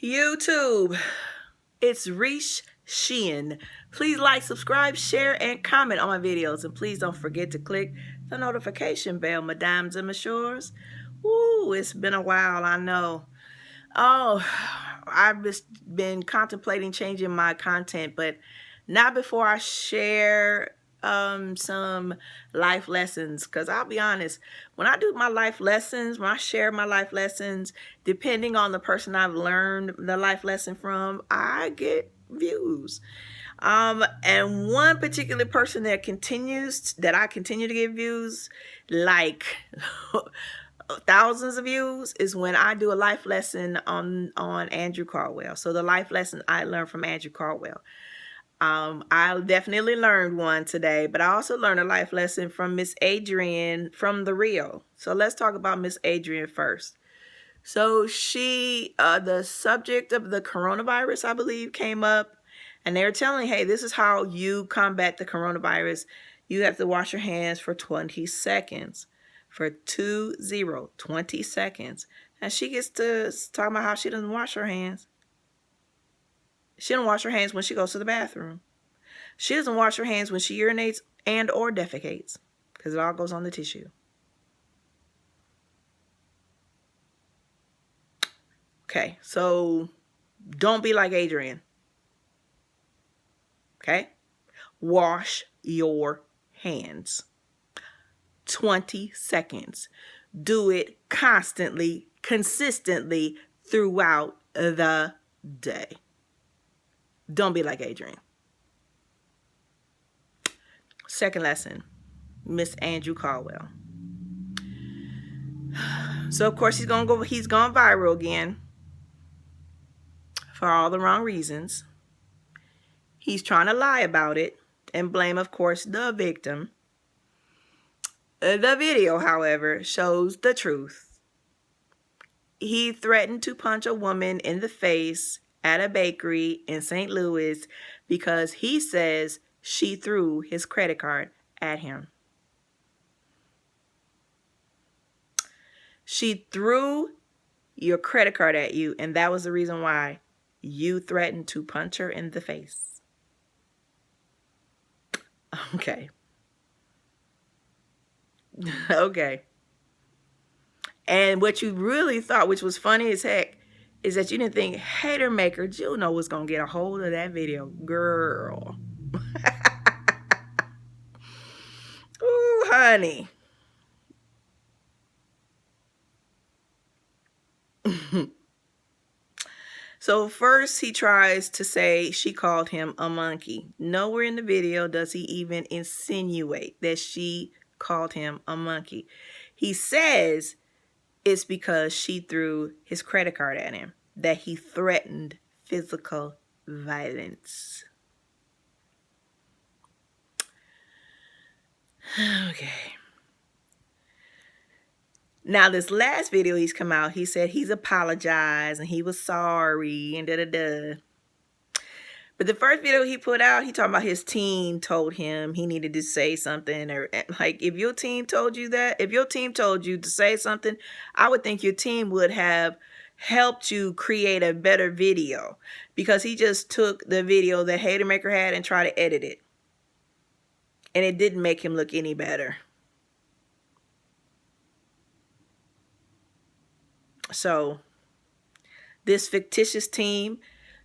YouTube, it's Reese Sheehan. Please like, subscribe, share, and comment on my videos. And please don't forget to click the notification bell, mesdames and messieurs. Woo, it's been a while, I know. Oh, I've just been contemplating changing my content, but not before I share some life lessons. Because I'll be honest, when I do my life lessons, when I share my life lessons, depending on the person I've learned the life lesson from, I get views. And one particular person that I continue to get views, like thousands of views, is when I do a life lesson on Andrew Caldwell. So the life lesson I learned from Andrew Caldwell. I definitely learned one today, but I also learned a life lesson from Miss Adrienne from the Rio. So let's talk about Miss Adrienne first. So the subject of the coronavirus, I believe, came up, and they were telling, hey, this is how you combat the coronavirus. You have to wash your hands for 20 seconds. For 20 seconds. And she gets to talk about how she doesn't wash her hands. She doesn't wash her hands when she goes to the bathroom. She doesn't wash her hands when she urinates and or defecates, because it all goes on the tissue. Okay, so don't be like Adrienne. Okay? Wash your hands. 20 seconds. Do it constantly, consistently throughout the day. Don't be like Adrienne. Second lesson, Miss Andrew Caldwell. So of course he's gone viral again for all the wrong reasons. He's trying to lie about it and blame, of course, the victim. The video, however, shows the truth. He threatened to punch a woman in the face at a bakery in St. Louis because he says she threw his credit card at him. She threw your credit card at you, and that was the reason why you threatened to punch her in the face. Okay. Okay. And what you really thought, which was funny as heck, is that you didn't think Hater Maker Juno was going to get a hold of that video. Girl. Ooh, honey. So first he tries to say she called him a monkey. Nowhere in the video does he even insinuate that she called him a monkey. He says it's because she threw his credit card at him, that he threatened physical violence. Okay. Now, this last video he's come out, he said he's apologized and he was sorry and da-da-da. But the first video he put out, he talking about his team told him he needed to say something. Or like, if your team told you that, if your team told you to say something, I would think your team would have helped you create a better video, because he just took the video that Hater Maker had and tried to edit it. And it didn't make him look any better. So this fictitious team,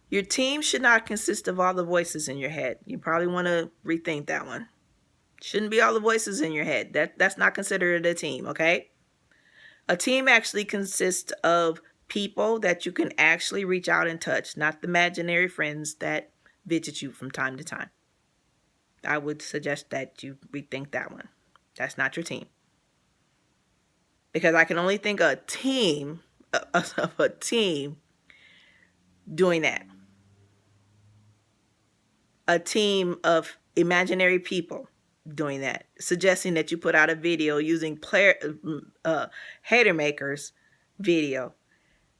your team should not consist of all the voices in your head. You probably want to rethink that one. Shouldn't be all the voices in your head. That's not considered a team, okay? A team actually consists of people that you can actually reach out and touch, not the imaginary friends that visit you from time to time. I would suggest that you rethink that one. That's not your team. Because I can only think of a team doing that. A team of imaginary people doing that, suggesting that you put out a video using Hater Maker's video,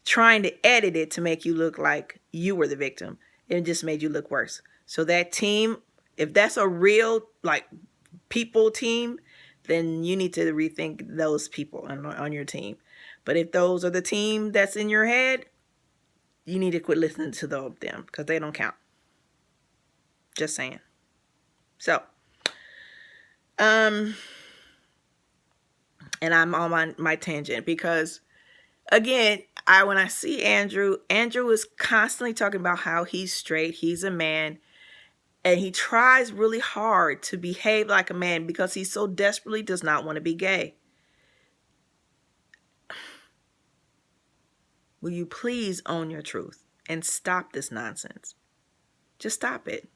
trying to edit it to make you look like you were the victim. It just made you look worse. So that team, if that's a real people team, then you need to rethink those people on your team. But if those are the team that's in your head, you need to quit listening to them because they don't count. Just saying. So, and I'm on my tangent because, again, when I see Andrew is constantly talking about how he's straight, he's a man, and he tries really hard to behave like a man because he so desperately does not want to be gay. Will you please own your truth and stop this nonsense? Just stop it.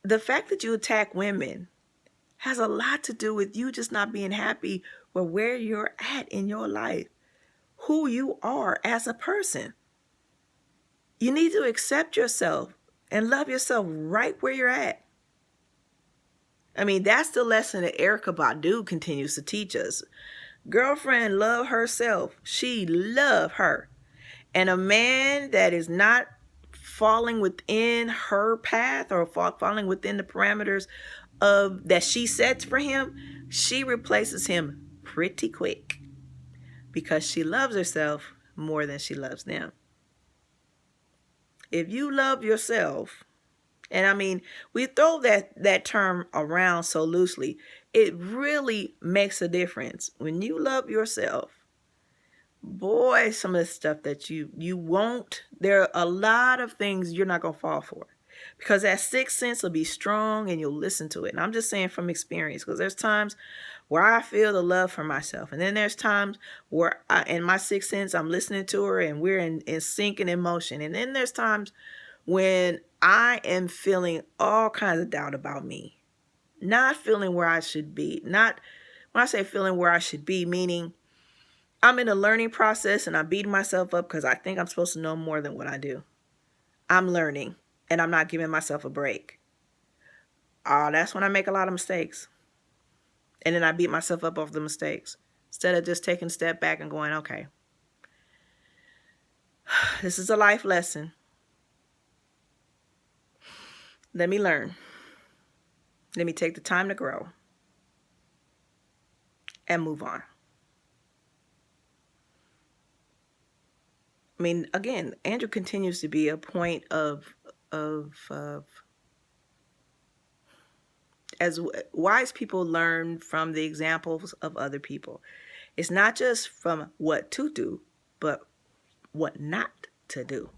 The fact that you attack women has a lot to do with you just not being happy with where you're at in your life, who you are as a person. You need to accept yourself and love yourself right where you're at. I mean, that's the lesson that Erykah Badu continues to teach us. Girlfriend, love herself. She love her. And a man that is not falling within her path or falling within the parameters of that she sets for him, she replaces him pretty quick because she loves herself more than she loves them. If you love yourself, and I mean, we throw that term around so loosely, it really makes a difference. When you love yourself, boy, some of the stuff that you won't, there are a lot of things you're not going to fall for. Because that sixth sense will be strong and you'll listen to it. And I'm just saying from experience, because there's times where I feel the love for myself. And then there's times where in my sixth sense, I'm listening to her and we're in sync and in motion. And then there's times when I am feeling all kinds of doubt about me. Not feeling where I should be. Not, when I say feeling where I should be, meaning I'm in a learning process and I'm beating myself up because I think I'm supposed to know more than what I do. I'm learning. And I'm not giving myself a break. That's when I make a lot of mistakes. And then I beat myself up over the mistakes. Instead of just taking a step back and going, okay, this is a life lesson. Let me learn. Let me take the time to grow. And move on. I mean, again, Andrew continues to be a point of as wise people learn from the examples of other people. It's not just from what to do, but what not to do.